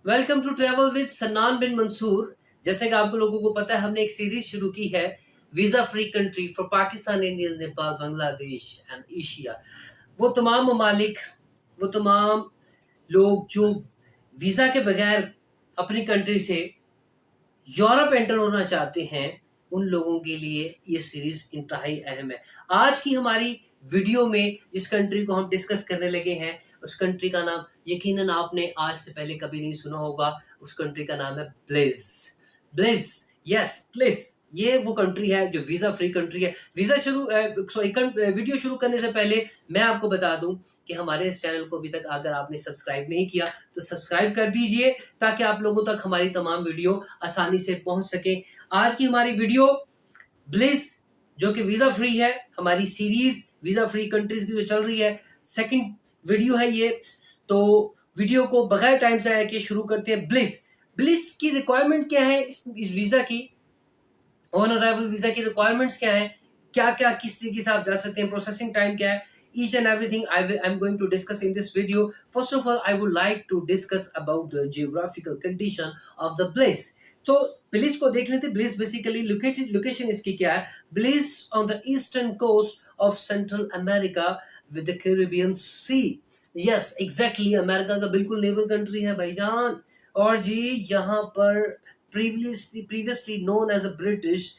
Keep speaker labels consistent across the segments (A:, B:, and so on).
A: Welcome to travel with Sannan bin Mansoor. जैसे कि आप लोगों को पता है, हमने एक सीरीज शुरू की है visa free country for Pakistan, India, Nepal, Bangladesh and Asia. वो तमाम ममालिक, वो तमाम लोग जो वीजा के बगैर अपनी कंट्री से यूरोप एंटर होना चाहते हैं, उन लोगों के लिए ये सीरीज इंतहाई अहम है। आज की हमारी वीडियो में जिस कंट्री को हम डिस्कस करने लगे हैं, उस कंट्री का नाम यकीनन आपने आज से पहले कभी नहीं सुना होगा। उस कंट्री का नाम है ब्लिस। Bliss, yes bliss. ये वो कंट्री है जो वीजा फ्री कंट्री है। वीडियो शुरू करने से पहले मैं आपको बता दूं कि हमारे इस चैनल को अभी तक अगर आपने सब्सक्राइब नहीं किया तो सब्सक्राइब कर दीजिए, ताकि आप लोगों तक हमारी तमाम वीडियो आसानी से पहुंच सके। आज की हमारी वीडियो ब्लिस, जो कि वीजा फ्री है, हमारी सीरीज वीजा फ्री कंट्रीज की जो चल रही है, सेकंड वीडियो है ये। तो वीडियो को बगैर टाइम से आके शुरू करते हैं। ब्लिस, ब्लिस की रिक्वायरमेंट क्या है, इस वीजा की ऑन अराइवल वीजा की रिक्वायरमेंट्स क्या है, क्या क्या किस तरीके से आप जा सकते हैं, प्रोसेसिंग टाइम क्या है, each and everything I am going to discuss in this video. First of all, I would like to discuss about the geographical condition of the Bliss. तो ब्लिस को देख लेते हैं। ब्लिस बेसिकली लोकेशन इसकी क्या है? Belize on the eastern coast of Central America with the Caribbean sea. Yes exactly, America का बिल्कुल नेबर कंट्री है भाईजान। और जी यहाँ पर previously known as a British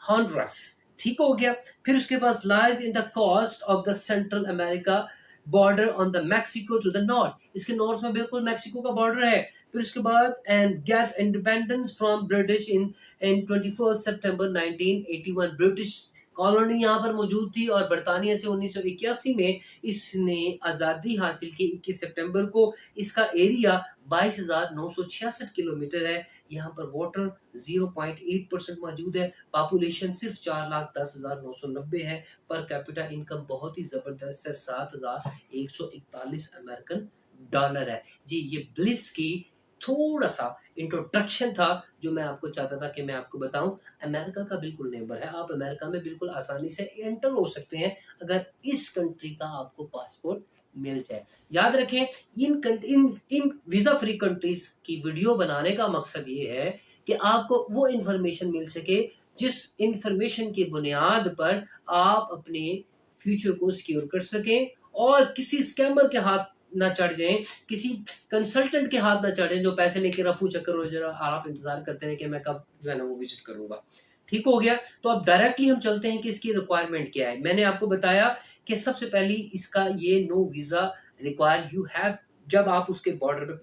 A: Honduras, ठीक हो गया। फिर उसके पास lies in the coast of the Central America, border on the Mexico to the north. इसके नॉर्थ में बिल्कुल मैक्सिको का बॉर्डर है। फिर उसके बाद and get independence from British in 21 सितंबर 1981। ब्रिटिश कॉलोनी यहाँ पर मौजूद थी और बरतानिया से 1981 में इसने आज़ादी हासिल की 21 सितंबर को। इसका एरिया 22,966 किलोमीटर है। यहाँ पर वाटर 0.8% मौजूद है। पॉपुलेशन सिर्फ 4,10,990 है। पर कैपिटा इनकम बहुत ही जबरदस्त है, 7,141 अमेरिकन डॉलर है। जी ये ब्लिस की थोड़ा सा इंट्रोडक्शन था जो मैं आपको चाहता था कि मैं आपको बताऊं। अमेरिका का बिल्कुल नेबर है, आप अमेरिका में बिल्कुल आसानी से एंटर हो सकते हैं अगर इस कंट्री का आपको पासपोर्ट मिल जाए। याद रखें, इन वीजा फ्री कंट्रीज की वीडियो बनाने का मकसद ये है कि आपको वो इंफॉर्मेशन मिल सके जिस इंफॉर्मेशन की बुनियाद पर आप अपने फ्यूचर को सिक्योर कर सकें और किसी स्कैमर के हाथ ना चढ़ जाएं, किसी कंसल्टेंट के हाथ ना चढ़े जो पैसे लेके रफू चक्कर हो जरा आप इंतजार करते हैं कि मैं कब जो है ना वो विजिट करूंगा। ठीक हो गया। तो अब डायरेक्टली हम चलते हैं कि इसकी रिक्वायरमेंट क्या है। मैंने आपको बताया कि सबसे पहली इसका ये no visa require you have. जब आप उसके बॉर्डर पे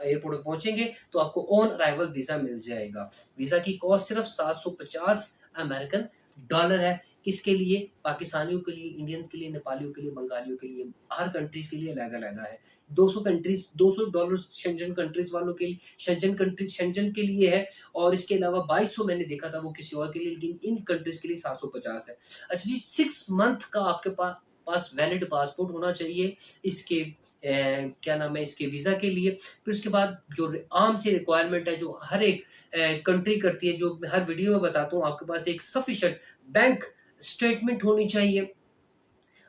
A: एयरपोर्ट पे पहुंचेंगे तो आपको ऑन अराइवल वीजा मिल जाएगा। वीजा की कॉस्ट सिर्फ 750 अमेरिकन डॉलर है। किसके लिए? पाकिस्तानियों के लिए, इंडियंस के लिए, नेपालियों के लिए, बंगालियों के लिए, हर कंट्रीज के लिए अलग-अलग है। 200 डॉलर शेंजन कंट्रीज वालों के लिए, शेंजन के लिए है। और इसके अलावा 2200 मैंने देखा था वो किसी और के लिए, लेकिन इन कंट्रीज के लिए 750 है। अच्छा जी, 6 मंथ का आपके पास वैलिड पासपोर्ट होना चाहिए इसके क्या नाम है, इसके वीजा के लिए। फिर उसके बाद जो आम सी रिक्वायरमेंट है जो हर एक कंट्री करती है, जो मैं हर वीडियो में बताता हूँ, आपके पास एक सफिशिएंट बैंक स्टेटमेंट होनी चाहिए,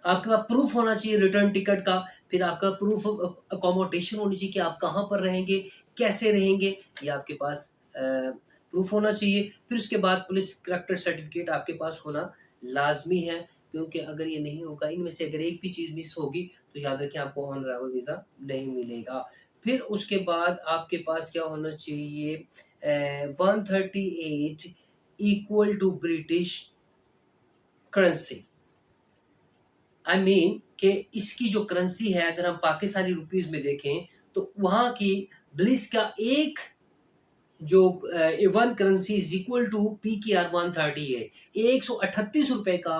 A: आपके पास प्रूफ होना चाहिए रिटर्न टिकट का, फिर आपका प्रूफ ऑफ अकोमोडेशन होनी चाहिए कि आप कहाँ पर रहेंगे, कैसे रहेंगे, ये आपके पास प्रूफ होना चाहिए। फिर उसके बाद पुलिस करैक्टर सर्टिफिकेट आपके पास होना लाजमी है, क्योंकि अगर ये नहीं होगा, इनमें से अगर एक भी चीज़ मिस होगी तो याद रखें आपको ऑन अराइवल वीज़ा नहीं मिलेगा। फिर उसके बाद आपके पास क्या होना चाहिए, 138 equal to British currency. I mean कि इसकी जो करेंसी है, अगर हम पाकिस्तानी रुपीस में देखें तो वहां की ब्लिस का एक जो one currency is equal to PKR 130 है। 138 रुपए का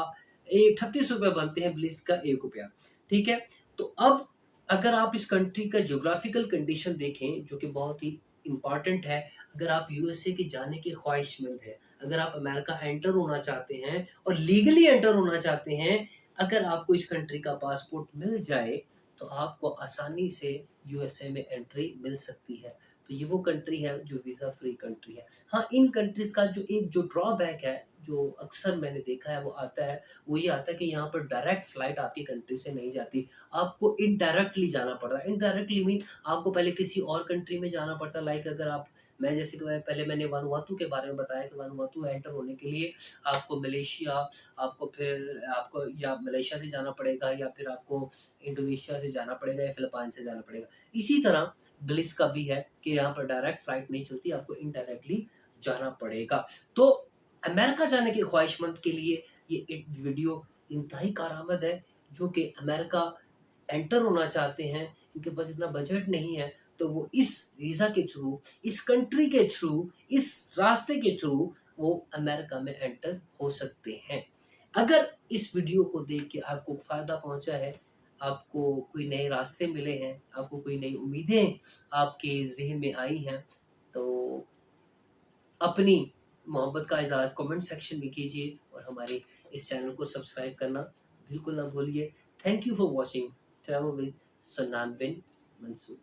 A: 38 रुपए बनते हैं ब्लिस का 1 रुपया। ठीक है। तो अब अगर आप इस कंट्री का ज्योग्राफिकल कंडीशन देखें जो कि बहुत ही इंपॉर्टेंट है, अगर आप यूएसए के जाने के ख्वाहिशमंद हैं, अगर आप अमेरिका एंटर होना चाहते हैं और लीगली एंटर होना चाहते हैं, अगर आपको इस कंट्री का पासपोर्ट मिल जाए तो आपको आसानी से यूएसए में एंट्री मिल सकती है। तो ये वो कंट्री है जो वीज़ा फ्री कंट्री है। हाँ, इन कंट्रीज़ का जो ड्रॉबैक है, जो अक्सर मैंने देखा है वो आता है, वो ये आता है कि यहाँ पर डायरेक्ट फ्लाइट आपकी कंट्री से नहीं जाती। आपको इनडायरेक्टली जाना पड़ रहा है। इनडायरेक्टली मीन आपको पहले किसी और कंट्री में जाना पड़ता है। लाइक अगर आप मैं जैसे कि मैंने वानुआतू के बारे में बताया कि वानुआतू एंटर होने के लिए आपको मलेशिया, आपको या मलेशिया से जाना पड़ेगा या फिर आपको इंडोनेशिया से जाना पड़ेगा या फिलिपाइन से जाना पड़ेगा। इसी तरह ब्लिस का भी है कि यहाँ पर डायरेक्ट फ्लाइट नहीं चलती, आपको इनडायरेक्टली जाना पड़ेगा। तो अमेरिका जाने के ख्वाहिशमंद के लिए ये एक वीडियो इंतहाई कारआमद है, जो कि अमेरिका एंटर होना चाहते हैं, उनके पास इतना बजट नहीं है, तो वो इस वीज़ा के थ्रू, इस कंट्री के थ्रू, इस रास्ते के थ्रू वो अमेरिका में एंटर हो सकते हैं। अगर इस वीडियो को देख के आपको फ़ायदा पहुँचा है, आपको कोई नए रास्ते मिले हैं, आपको कोई नई उम्मीदें आपके ज़हन में आई हैं, तो अपनी मोहब्बत का इज़हार कमेंट सेक्शन में कीजिए और हमारे इस चैनल को सब्सक्राइब करना बिल्कुल ना भूलिए। Thank you for watching travel with Sannan bin Mansoor.